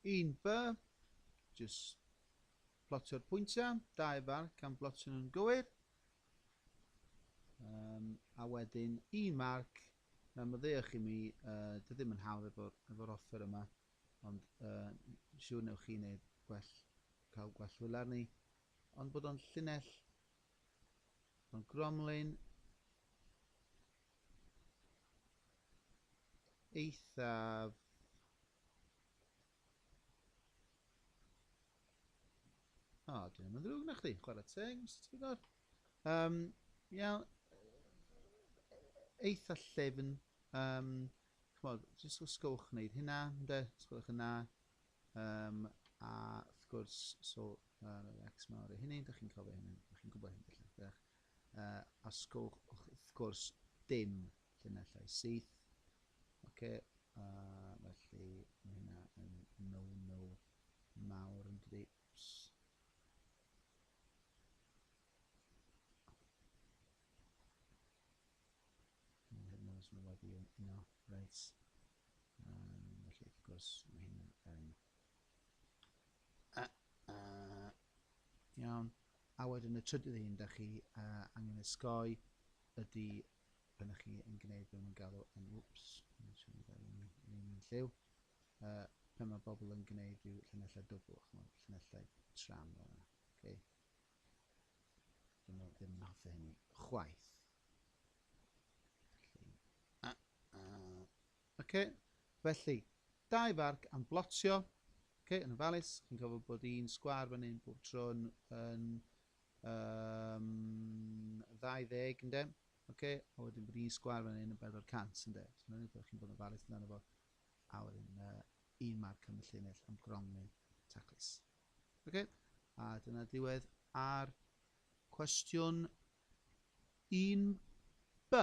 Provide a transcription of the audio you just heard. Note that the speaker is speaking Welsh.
1B, just plotio'r pwyntiau, 2 marc am blotio nhw'n gywir. A wedyn 1 marc, maddeuwch i mi, dy ddim yn hawdd efo'r offer yma, ond siŵr newch chi cael gwell wyl arni, ond bod o'n llinell, o'n gromlin, eithaf dwi'n mynd drwg na chdi, chwarae teg, iawn, eitha llyfn, jyst ysgolwch wneud hynna, ysgolwch hynna, a wrth gwrs, X mawr i hynny, ydych chi'n cofio hynny, ydych chi'n gwybod hynny, a ysgolwch wrth gwrs dim llinellau syth, felly mae hynna yn no mawr yn dydi. Mae wedi uno reit, felly wrth gwrs mae hynna iawn, a wedyn y trydydd un da chi angen ysgoi ydy pan ych chi yn gwneud be ma'n galw yn lliw, pan mae bobl yn gwneud rhyw llinellau dwbl, llinellau tram, dyn nhw ddim yn hoffi hynny chwaith. Felly 2 farc am blotio, yn ofalus, chi'n cofio bod un sgwar fan hyn bob tro yn 20 ynde, a wedyn bod un sgwar fan hyn yn 400 ynde, so nhw'n chi'n bod yn ofalus amdano fo, a wedyn 1 marc am y llinell am gromlin taclus. A dyna diwedd ar cwestiwn 1B.